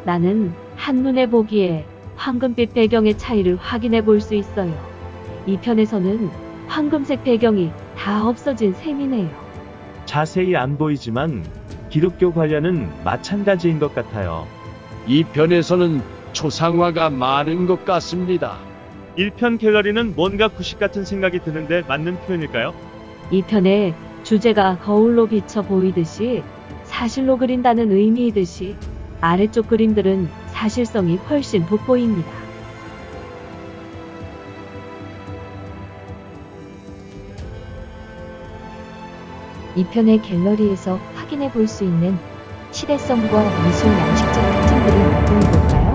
나는 한눈에 보기에 황금빛 배경의 차이를 확인해 볼 수 있어요. 이 편에서는 황금색 배경이 다 없어진 셈이네요. 자세히 안 보이지만 기독교 관련은 마찬가지인 것 같아요. 이 편에서는 초상화가 많은 것 같습니다. 1편 갤러리는 뭔가 구식 같은 생각이 드는데 맞는 표현일까요? 이 편의 주제가 거울로 비쳐 보이듯이 사실로 그린다는 의미이듯이 아래쪽 그림들은 사실성이 훨씬 돋보입니다. 이 편의 갤러리에서 확인해 볼 수 있는 시대성과 미술 양식적 특징들이 뭐인 걸까요?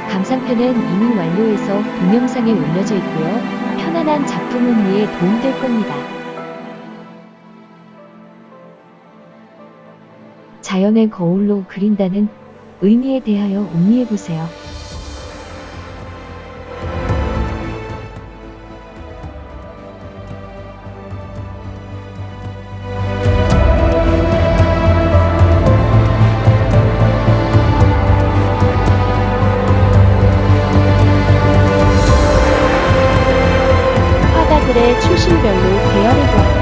감상편은 이미 완료해서 동영상에 올려져 있고요. 편안한 작품 흥미에 도움될 겁니다. 자연의 거울로 그린다는 의미에 대하여 음미해보세요. 화가들의 출신별로 배열해보았다.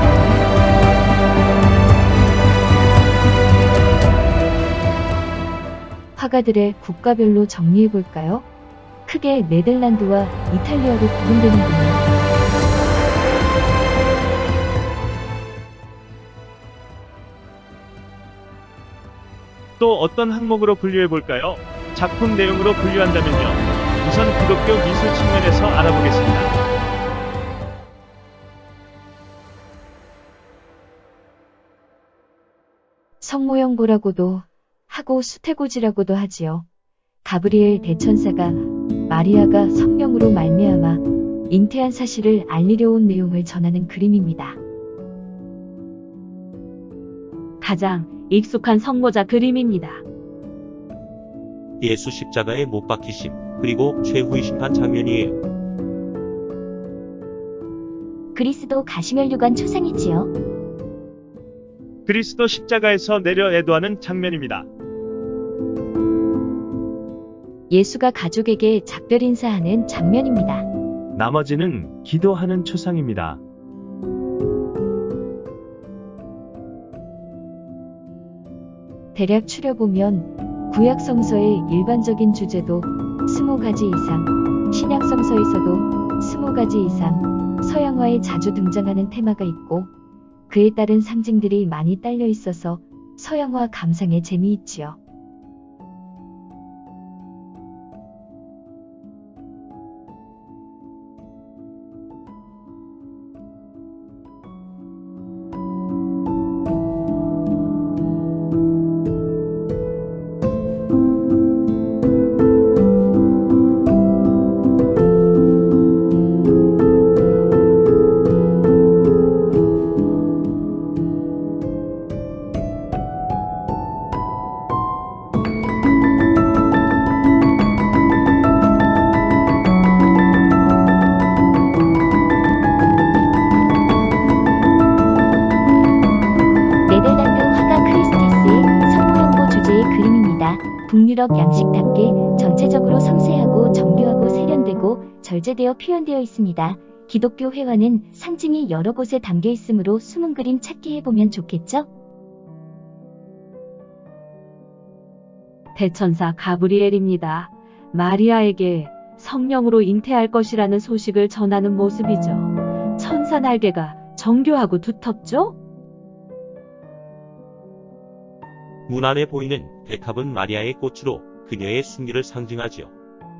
화가들의 국가별로 정리해볼까요? 크게 네덜란드와 이탈리아로 구분되는군요. 또 어떤 항목으로 분류해볼까요? 작품 내용으로 분류한다면요. 우선 기독교 미술 측면에서 알아보겠습니다. 성모형보라고도 하고 수태고지라고도 하지요. 가브리엘 대천사가 마리아가 성령으로 말미암아 잉태한 사실을 알리려 온 내용을 전하는 그림입니다. 가장 익숙한 성모자 그림입니다. 예수 십자가에 못 박히심, 그리고 최후의 심판 장면이에요. 그리스도 가시면류관 초상이지요. 그리스도 십자가에서 내려 애도하는 장면입니다. 예수가 가족에게 작별 인사하는 장면입니다. 나머지는 기도하는 초상입니다. 대략 추려보면 구약 성서의 일반적인 주제도 20가지 이상, 신약 성서에서도 20가지 이상, 서양화에 자주 등장하는 테마가 있고 그에 따른 상징들이 많이 딸려 있어서 서양화 감상에 재미있지요. 북유럽 양식답게 전체적으로 섬세하고 정교하고 세련되고 절제되어 표현되어 있습니다. 기독교 회화는 상징이 여러 곳에 담겨 있으므로 숨은 그림 찾기 해보면 좋겠죠? 대천사 가브리엘입니다. 마리아에게 성령으로 잉태할 것이라는 소식을 전하는 모습이죠. 천사 날개가 정교하고 두텁죠? 문 안에 보이는 백합은 마리아의 꽃으로 그녀의 순기를 상징하지요.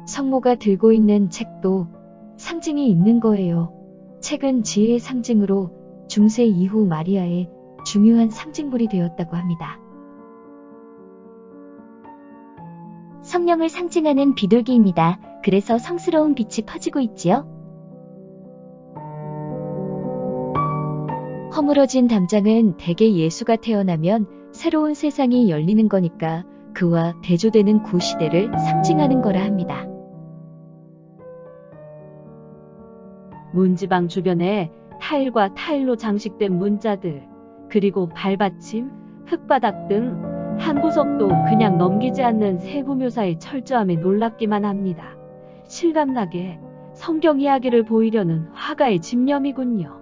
성모가 들고 있는 책도 상징이 있는 거예요. 책은 지혜의 상징으로 중세 이후 마리아의 중요한 상징물이 되었다고 합니다. 성령을 상징하는 비둘기입니다. 그래서 성스러운 빛이 퍼지고 있지요. 허물어진 담장은 대개 예수가 태어나면 새로운 세상이 열리는 거니까 그와 대조되는 구시대를 상징하는 거라 합니다. 문지방 주변에 타일과 타일로 장식된 문자들, 그리고 발받침, 흙바닥 등 한 구석도 그냥 넘기지 않는 세부 묘사의 철저함에 놀랍기만 합니다. 실감나게 성경 이야기를 보이려는 화가의 집념이군요.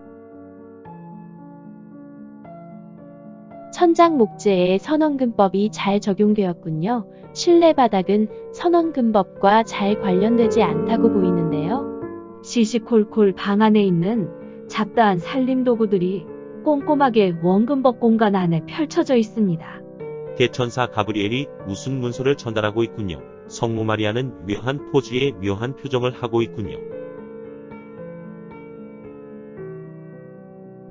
천장 목재에 선원근법이 잘 적용되었군요. 실내 바닥은 선원근법과 잘 관련되지 않다고 보이는데요. 시시콜콜 방 안에 있는 잡다한 살림 도구들이 꼼꼼하게 원근법 공간 안에 펼쳐져 있습니다. 대천사 가브리엘이 무슨 문서를 전달하고 있군요. 성모 마리아는 묘한 포즈에 묘한 표정을 하고 있군요.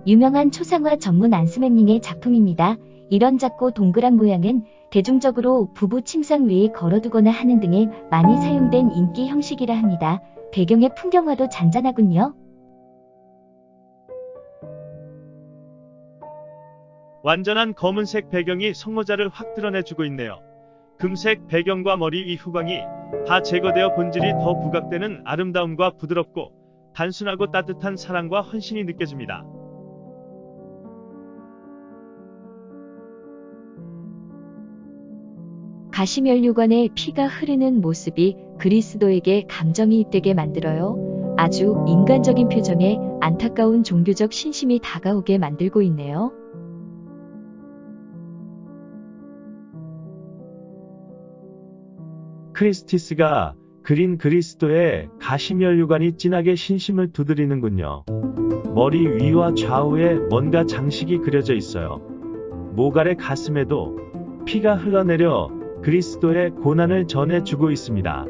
유명한 초상화 전문 안스맨닝의 작품입니다. 이런 작고 동그란 모양은 대중적으로 부부 침상 위에 걸어두거나 하는 등에 많이 사용된 인기 형식이라 합니다. 배경의 풍경화도 잔잔하군요. 완전한 검은색 배경이 성모자를 확 드러내주고 있네요. 금색 배경과 머리 위 후광이 다 제거되어 본질이 더 부각되는 아름다움과 부드럽고 단순하고 따뜻한 사랑과 헌신이 느껴집니다. 가시면류관에 피가 흐르는 모습이 그리스도에게 감정이 입되게 만들어요. 아주 인간적인 표정에 안타까운 종교적 신심이 다가오게 만들고 있네요. 크리스티스가 그린 그리스도의 가시면류관이 진하게 신심을 두드리는군요. 머리 위와 좌우에 뭔가 장식이 그려져 있어요. 모갈의 가슴에도 피가 흘러내려 그리스도의 고난을 전해주고 있습니다.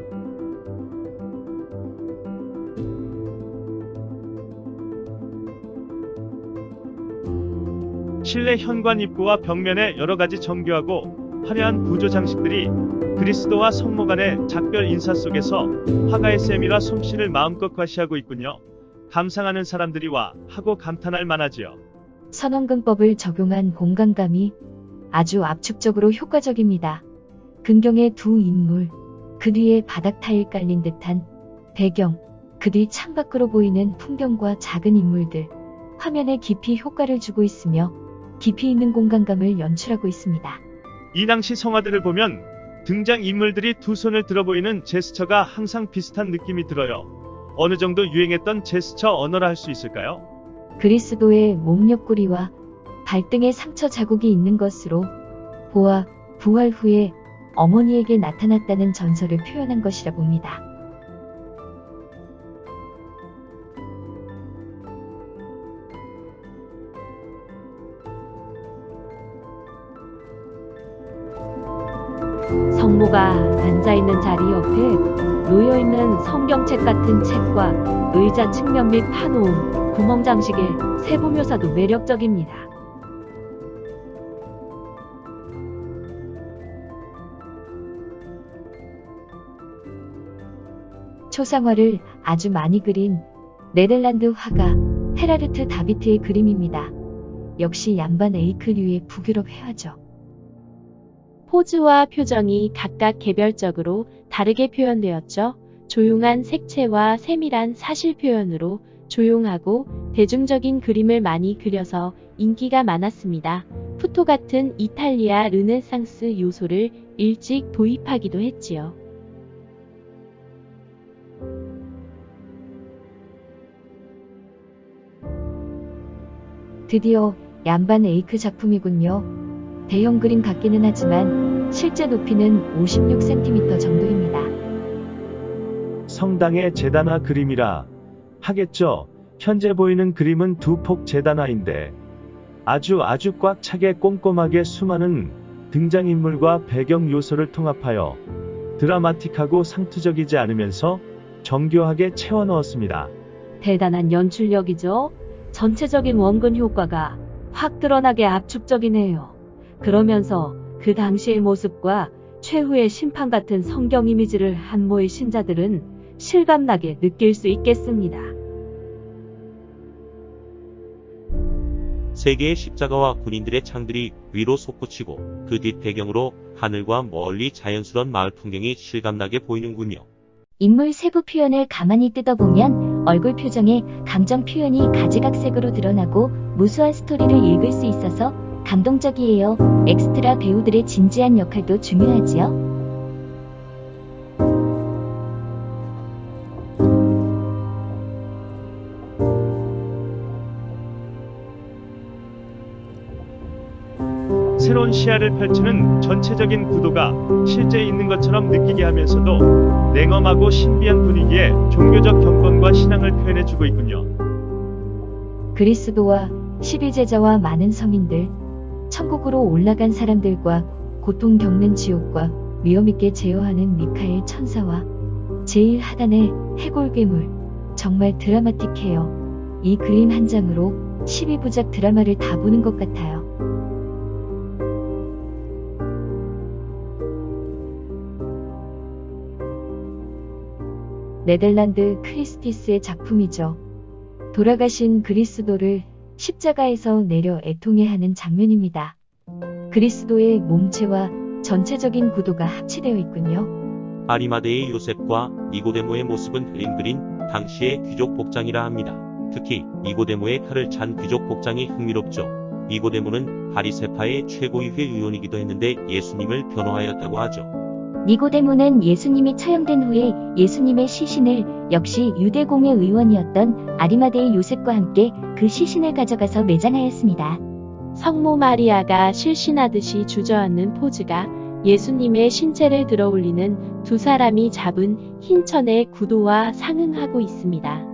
실내 현관 입구와 벽면에 여러가지 정교하고 화려한 구조 장식들이 그리스도와 성모 간의 작별 인사 속에서 화가의 세밀한 솜씨를 마음껏 과시하고 있군요. 감상하는 사람들이 와 하고 감탄할 만하지요. 선원근법을 적용한 공간감이 아주 압축적으로 효과적입니다. 근경의 두 인물, 그 뒤에 바닥 타일 깔린 듯한 배경, 그 뒤 창밖으로 보이는 풍경과 작은 인물들, 화면에 깊이 효과를 주고 있으며 깊이 있는 공간감을 연출하고 있습니다. 이 당시 성화들을 보면 등장인물들이 두 손을 들어 보이는 제스처가 항상 비슷한 느낌이 들어요. 어느 정도 유행했던 제스처 언어라 할 수 있을까요? 그리스도의 몸 옆구리와 발등에 상처 자국이 있는 것으로 보아 부활 후에 어머니에게 나타났다는 전설을 표현한 것이라 봅니다. 성모가 앉아있는 자리 옆에 놓여있는 성경책 같은 책과 의자 측면 및 파놓은 구멍 장식의 세부 묘사도 매력적입니다. 초상화를 아주 많이 그린 네덜란드 화가 헤라르트 다비트의 그림입니다. 역시 양반 에이클류의 북유럽 회화죠. 포즈와 표정이 각각 개별적으로 다르게 표현되었죠. 조용한 색채와 세밀한 사실 표현으로 조용하고 대중적인 그림을 많이 그려서 인기가 많았습니다. 기욤토 같은 이탈리아 르네상스 요소를 일찍 도입하기도 했지요. 드디어 얀반 에이크 작품이군요. 대형 그림 같기는 하지만 실제 높이는 56cm 정도입니다. 성당의 재단화 그림이라 하겠죠. 현재 보이는 그림은 두 폭 재단화인데 아주 꽉 차게 꼼꼼하게 수많은 등장인물과 배경 요소를 통합하여 드라마틱하고 상투적이지 않으면서 정교하게 채워 넣었습니다. 대단한 연출력이죠. 전체적인 원근 효과가 확 드러나게 압축적이네요. 그러면서 그 당시의 모습과 최후의 심판 같은 성경 이미지를 한모의 신자들은 실감나게 느낄 수 있겠습니다. 세 개의 십자가와 군인들의 창들이 위로 솟구치고 그 뒷 배경으로 하늘과 멀리 자연스러운 마을 풍경이 실감나게 보이는군요. 인물 세부 표현을 가만히 뜯어보면 얼굴 표정에 감정 표현이 가지각색으로 드러나고 무수한 스토리를 읽을 수 있어서 감동적이에요. 엑스트라 배우들의 진지한 역할도 중요하지요. 새로운 시야를 펼치는 전체적인 구도가 실제 있는 것처럼 느끼게 하면서도 냉엄하고 신비한 분위기에 종교적 경건과 신앙을 표현해주고 있군요. 그리스도와 12제자와 많은 성인들, 천국으로 올라간 사람들과 고통 겪는 지옥과 위험있게 제어하는 미카엘 천사와 제1하단의 해골괴물, 정말 드라마틱해요. 이 그림 한 장으로 12부작 드라마를 다 보는 것 같아요. 네덜란드 크리스티스의 작품이죠. 돌아가신 그리스도를 십자가에서 내려 애통해하는 장면입니다. 그리스도의 몸체와 전체적인 구도가 합치되어 있군요. 아리마데의 요셉과 니고데모의 모습은 흐린 그린 당시의 귀족 복장이라 합니다. 특히 니고데모의 칼을 찬 귀족 복장이 흥미롭죠. 니고데모는 바리새파의 최고위회 의원이기도 했는데 예수님을 변호하였다고 하죠. 니고데모는 예수님이 처형된 후에 예수님의 시신을 역시 유대공회 의원이었던 아리마데의 요셉과 함께 그 시신을 가져가서 매장하였습니다. 성모 마리아가 실신하듯이 주저앉는 포즈가 예수님의 신체를 들어올리는 두 사람이 잡은 흰 천의 구도와 상응하고 있습니다.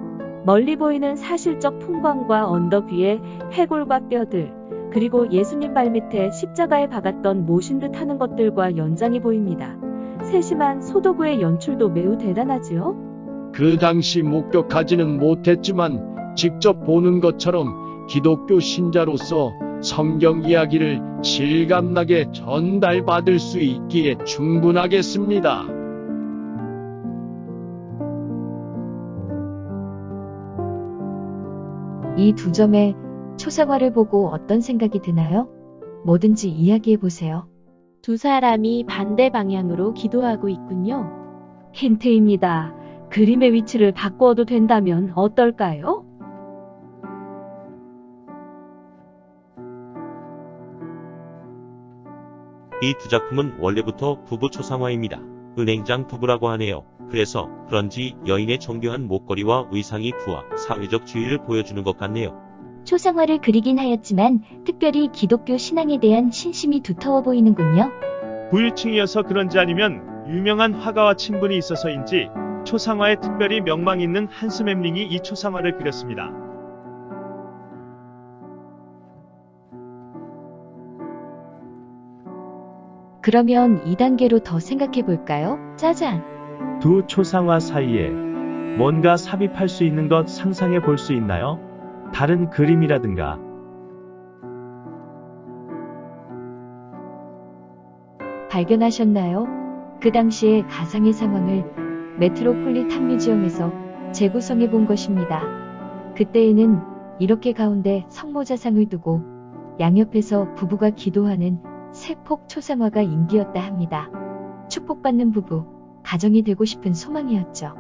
멀리 보이는 사실적 풍광과 언덕 위에 해골과 뼈들, 그리고 예수님 발밑에 십자가에 박았던 모신 듯 하는 것들과 연장이 보입니다. 세심한 소도구의 연출도 매우 대단하지요? 그 당시 목격하지는 못했지만 직접 보는 것처럼 기독교 신자로서 성경 이야기를 실감나게 전달받을 수 있기에 충분하겠습니다. 이 두 점의 초상화를 보고 어떤 생각이 드나요? 뭐든지 이야기해보세요. 두 사람이 반대 방향으로 기도하고 있군요. 힌트입니다. 그림의 위치를 바꾸어도 된다면 어떨까요? 이 두 작품은 원래부터 부부 초상화입니다. 은행장 부부라고 하네요. 그래서 그런지 여인의 정교한 목걸이와 의상이 부와 사회적 지위를 보여주는 것 같네요. 초상화를 그리긴 하였지만 특별히 기독교 신앙에 대한 신심이 두터워 보이는군요. 부유층이어서 그런지 아니면 유명한 화가와 친분이 있어서인지 초상화에 특별히 명망 있는 한스 mem링이 이 초상화를 그렸습니다. 그러면 2단계로 더 생각해 볼까요? 짜잔! 두 초상화 사이에 뭔가 삽입할 수 있는 것 상상해 볼 수 있나요? 다른 그림이라든가. 발견하셨나요? 그 당시의 가상의 상황을 메트로폴리탄 뮤지엄에서 재구성해 본 것입니다. 그때에는 이렇게 가운데 성모자상을 두고 양옆에서 부부가 기도하는 세폭 초상화가 인기였다 합니다. 축복받는 부부, 가정이 되고 싶은 소망이었죠.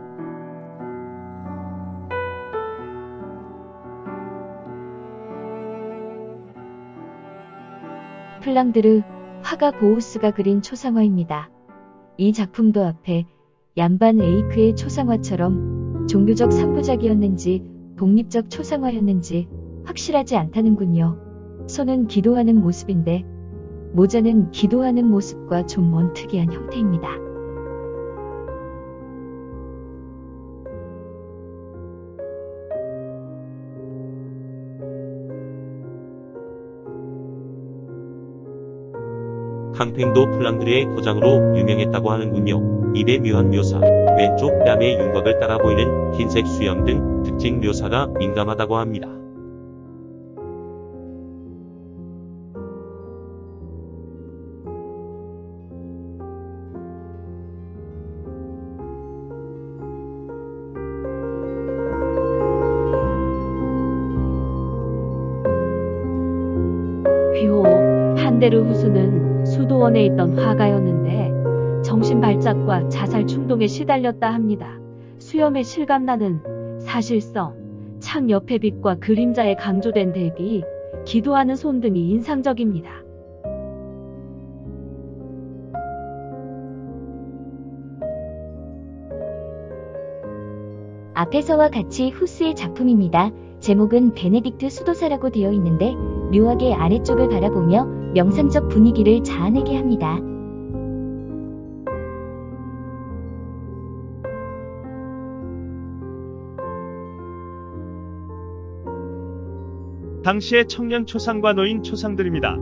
플랑드르 화가 보우스가 그린 초상화입니다. 이 작품도 앞에 얀반 에이크의 초상화처럼 종교적 3부작이었는지 독립적 초상화였는지 확실하지 않다는군요. 손은 기도하는 모습인데 모자는 기도하는 모습과 좀 먼 특이한 형태입니다. 캉팽도 플랑드르의 거장으로 유명했다고 하는군요. 입의 묘한 묘사, 왼쪽 뺨의 윤곽을 따라 보이는 흰색 수염 등 특징 묘사가 민감하다고 합니다. 휘호 판데르 후수는 수도원에 있던 화가였는데 정신 발작과 자살 충동에 시달렸다 합니다. 수염에 실감나는 사실성, 창 옆의 빛과 그림자의 강조된 대비, 기도하는 손 등이 인상적입니다. 앞에서와 같이 후스의 작품입니다. 제목은 베네딕트 수도사라고 되어 있는데 묘하게 아래쪽을 바라보며 명상적 분위기를 자아내게 합니다. 당시의 청년 초상과 노인 초상들입니다.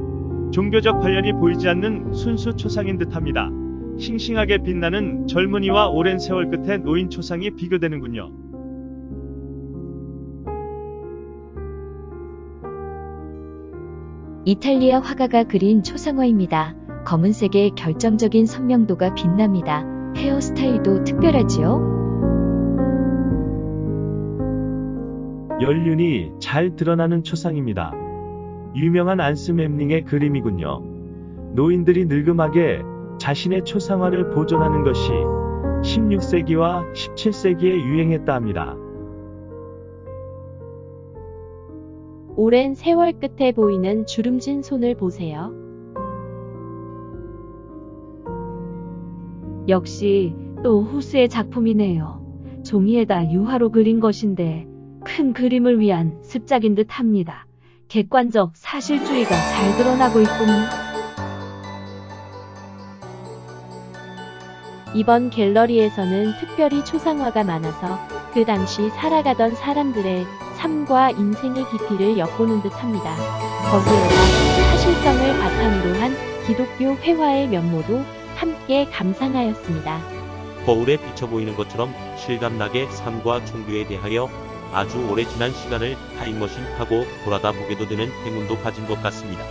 종교적 관련이 보이지 않는 순수 초상인 듯합니다. 싱싱하게 빛나는 젊은이와 오랜 세월 끝에 노인 초상이 비교되는군요. 이탈리아 화가가 그린 초상화입니다. 검은색의 결정적인 선명도가 빛납니다. 헤어스타일도 특별하지요? 연륜이 잘 드러나는 초상입니다. 유명한 안스 mem링의 그림이군요. 노인들이 늙음하게 자신의 초상화를 보존하는 것이 16세기와 17세기에 유행했다 합니다. 오랜 세월 끝에 보이는 주름진 손을 보세요. 역시 또 후스의 작품이네요. 종이에다 유화로 그린 것인데 큰 그림을 위한 습작인 듯 합니다. 객관적 사실주의가 잘 드러나고 있군요. 이번 갤러리에서는 특별히 초상화가 많아서 그 당시 살아가던 사람들의 삶과 인생의 깊이를 엿보는 듯 합니다. 거기에다 사실성을 바탕으로 한 기독교 회화의 면모도 함께 감상하였습니다. 거울에 비쳐 보이는 것처럼 실감나게 삶과 종교에 대하여 아주 오래 지난 시간을 타임머신 타고 돌아다 보게도 되는 행운도 가진 것 같습니다.